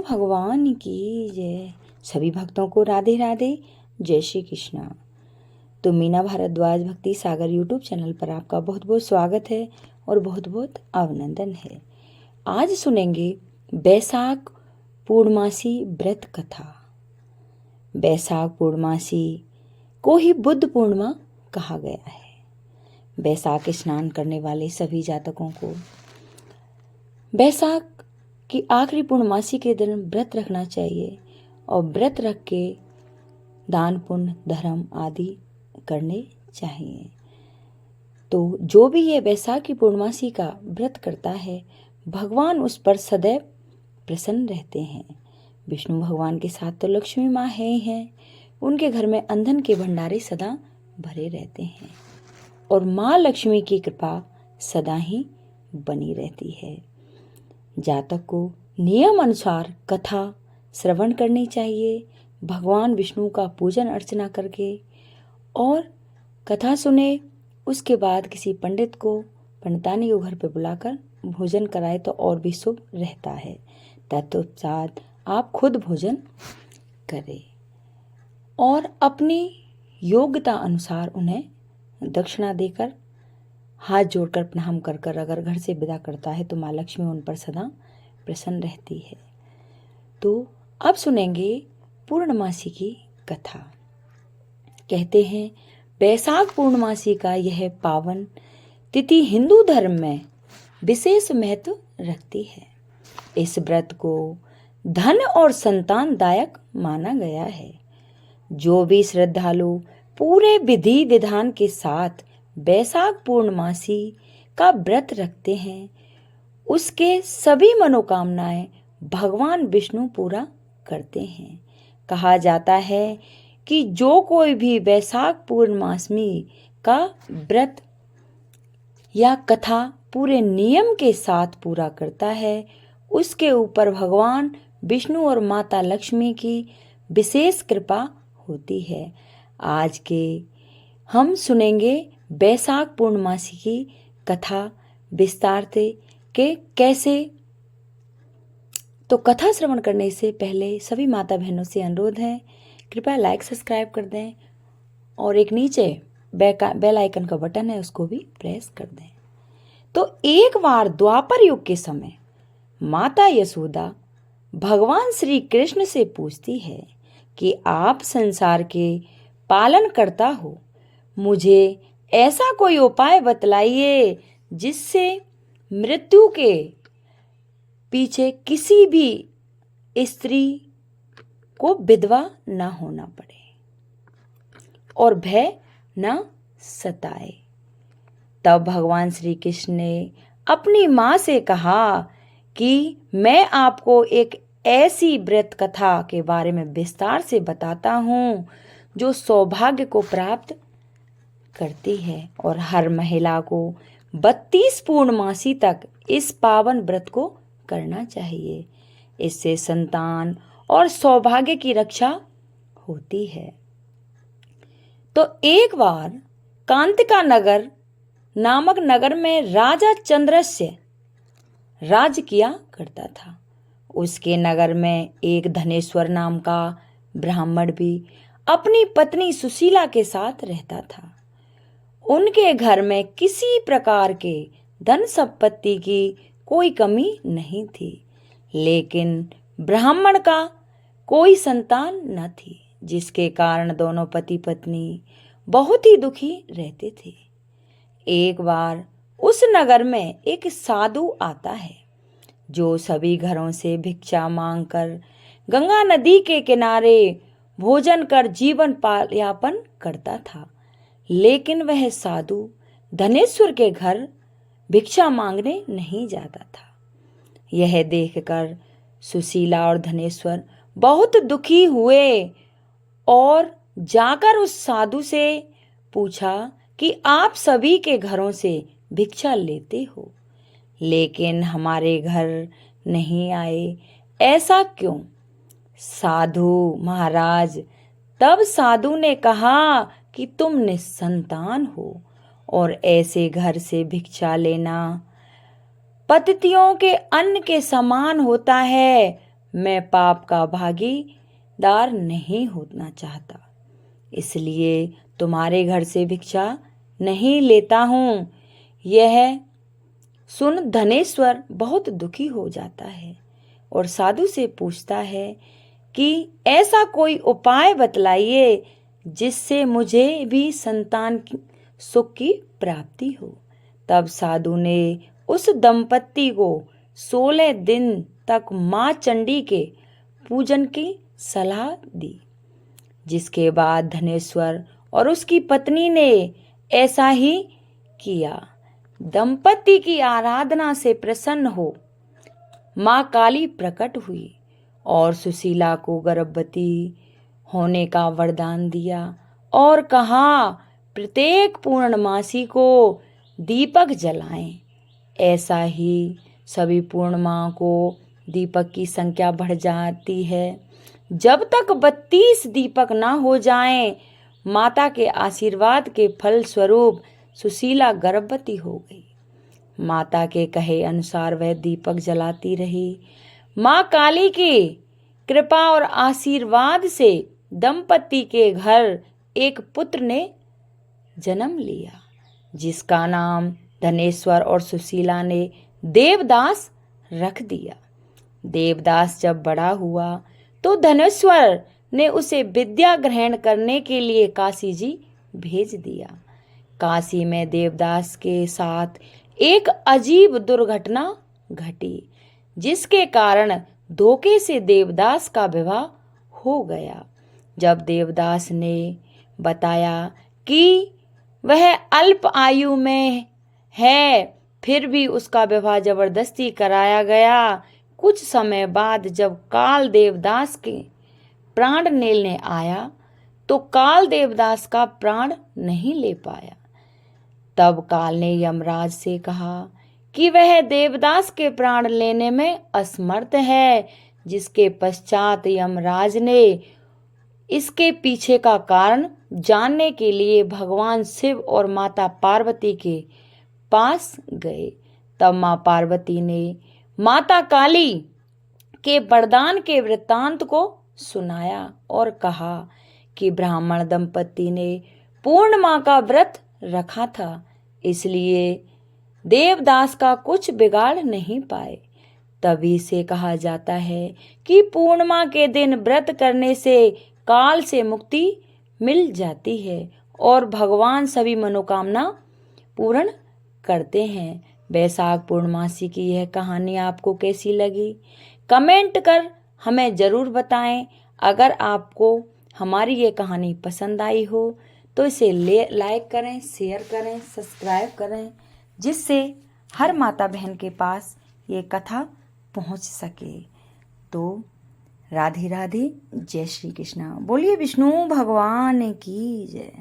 भगवान की जय। सभी भक्तों को राधे राधे, जय श्री कृष्णा। तो मीना भारद्वाज भक्ति सागर यूट्यूब चैनल पर आपका बहुत बहुत स्वागत है और बहुत बहुत अभिनंदन है। आज सुनेंगे बैसाख पूर्णमासी व्रत कथा। बैसाख पूर्णमासी को ही बुद्ध पूर्णिमा कहा गया है। बैसाख स्नान करने वाले सभी जातकों को बैसाख कि आखिरी पूर्णमासी के दिन व्रत रखना चाहिए और व्रत रख के दान पुण्य धर्म आदि करने चाहिए। तो जो भी ये बैसाख की पूर्णमासी का व्रत करता है, भगवान उस पर सदैव प्रसन्न रहते हैं। विष्णु भगवान के साथ तो लक्ष्मी माँ है ही हैं। उनके घर में अंधन के भंडारे सदा भरे रहते हैं और माँ लक्ष्मी की कृपा सदा ही बनी रहती है। जातक को नियम अनुसार कथा श्रवण करनी चाहिए, भगवान विष्णु का पूजन अर्चना करके, और कथा सुने। उसके बाद किसी पंडित को पंडितानी को घर पे बुलाकर भोजन कराए तो और भी शुभ रहता है। तत्पश्चात आप खुद भोजन करें और अपनी योग्यता अनुसार उन्हें दक्षिणा देकर हाथ जोड़कर प्रणाम कर कर अगर घर से विदा करता है तो माँ लक्ष्मी उन पर सदा प्रसन्न रहती है। तो अब सुनेंगे पूर्णमासी की कथा। कहते हैं बैसाख पूर्णमासी का यह पावन तिथि हिंदू धर्म में विशेष महत्व रखती है। इस व्रत को धन और संतानदायक माना गया है। जो भी श्रद्धालु पूरे विधि विधान के साथ बैसाख पूर्णमासी का व्रत रखते हैं, उसके सभी मनोकामनाएं भगवान विष्णु पूरा करते हैं। कहा जाता है कि जो कोई भी बैसाख पूर्णमासी का व्रत या कथा पूरे नियम के साथ पूरा करता है, उसके ऊपर भगवान विष्णु और माता लक्ष्मी की विशेष कृपा होती है। आज के हम सुनेंगे बैसाख पूर्णमासी की कथा विस्तार से के कैसे। तो कथा श्रवण करने से पहले सभी माता बहनों से अनुरोध है, कृपया लाइक सब्सक्राइब कर दें और एक नीचे बेल आइकन का बटन है उसको भी प्रेस कर दें। तो एक बार द्वापर युग के समय माता यशोदा भगवान श्री कृष्ण से पूछती है कि आप संसार के पालन करता हो, मुझे ऐसा कोई उपाय बतलाइए जिससे मृत्यु के पीछे किसी भी स्त्री को विधवा न होना पड़े और भय न सताए। तब भगवान श्री कृष्ण ने अपनी मां से कहा कि मैं आपको एक ऐसी व्रत कथा के बारे में विस्तार से बताता हूं जो सौभाग्य को प्राप्त करती है और हर महिला को 32 पूर्णमासी तक इस पावन व्रत को करना चाहिए। इससे संतान और सौभाग्य की रक्षा होती है। तो एक बार कांतिका नगर नामक नगर में राजा चंद्रस्य राज किया करता था। उसके नगर में एक धनेश्वर नाम का ब्राह्मण भी अपनी पत्नी सुशीला के साथ रहता था। उनके घर में किसी प्रकार के धन संपत्ति की कोई कमी नहीं थी, लेकिन ब्राह्मण का कोई संतान न थी, जिसके कारण दोनों पति पत्नी बहुत ही दुखी रहते थे। एक बार उस नगर में एक साधु आता है जो सभी घरों से भिक्षा मांगकर गंगा नदी के किनारे भोजन कर जीवन यापन करता था। लेकिन वह साधु धनेश्वर के घर भिक्षा मांगने नहीं जाता था। यह देखकर सुशीला और धनेश्वर बहुत दुखी हुए और जाकर उस साधु से पूछा कि आप सभी के घरों से भिक्षा लेते हो, लेकिन हमारे घर नहीं आए, ऐसा क्यों? साधु महाराज, तब साधु ने कहा कि तुम निसंतान हो और ऐसे घर से भिक्षा लेना पतितियों के अन्न के समान होता है। मैं पाप का भागीदार नहीं होना चाहता, इसलिए तुम्हारे घर से भिक्षा नहीं लेता हूँ। यह सुन धनेश्वर बहुत दुखी हो जाता है और साधु से पूछता है कि ऐसा कोई उपाय बतलाइए जिससे मुझे भी संतान सुख की प्राप्ति हो। तब साधु ने उस दंपत्ति को 16 दिन तक माँ चंडी के पूजन की सलाह दी, जिसके बाद धनेश्वर और उसकी पत्नी ने ऐसा ही किया। दंपत्ति की आराधना से प्रसन्न हो माँ काली प्रकट हुई और सुशीला को गर्भवती होने का वरदान दिया और कहा, प्रत्येक पूर्णमासी को दीपक जलाएं। ऐसा ही सभी पूर्णिमा को दीपक की संख्या बढ़ जाती है। जब तक 32 दीपक ना हो जाएं, माता के आशीर्वाद के फल स्वरूप सुशीला गर्भवती हो गई। माता के कहे अनुसार वह दीपक जलाती रही। माँ काली की कृपा और आशीर्वाद से दंपति के घर एक पुत्र ने जन्म लिया, जिसका नाम धनेश्वर और सुशीला ने देवदास रख दिया। देवदास जब बड़ा हुआ तो धनेश्वर ने उसे विद्या ग्रहण करने के लिए काशी जी भेज दिया। काशी में देवदास के साथ एक अजीब दुर्घटना घटी, जिसके कारण धोखे से देवदास का विवाह हो गया। जब देवदास ने बताया कि वह अल्प आयु में है, फिर भी उसका विवाह जबरदस्ती कराया गया। कुछ समय बाद जब काल देवदास के प्राण लेने आया तो काल देवदास का प्राण नहीं ले पाया। तब काल ने यमराज से कहा कि वह देवदास के प्राण लेने में असमर्थ है, जिसके पश्चात यमराज ने इसके पीछे का कारण जानने के लिए भगवान शिव और माता पार्वती के पास गए। तब माँ पार्वती ने माता काली के वरदान के वृत्तांत को सुनाया और कहा कि ब्राह्मण दंपति ने पूर्णिमा का व्रत रखा था, इसलिए देवदास का कुछ बिगाड़ नहीं पाए। तभी से कहा जाता है कि पूर्णिमा के दिन व्रत करने से काल से मुक्ति मिल जाती है और भगवान सभी मनोकामना पूर्ण करते हैं। बैसाख पूर्णमासी की यह कहानी आपको कैसी लगी, कमेंट कर हमें ज़रूर बताएं। अगर आपको हमारी ये कहानी पसंद आई हो तो इसे लाइक करें, शेयर करें, सब्सक्राइब करें, जिससे हर माता बहन के पास ये कथा पहुंच सके। तो राधे राधे, जय श्री कृष्णा। बोलिए विष्णु भगवान की जय।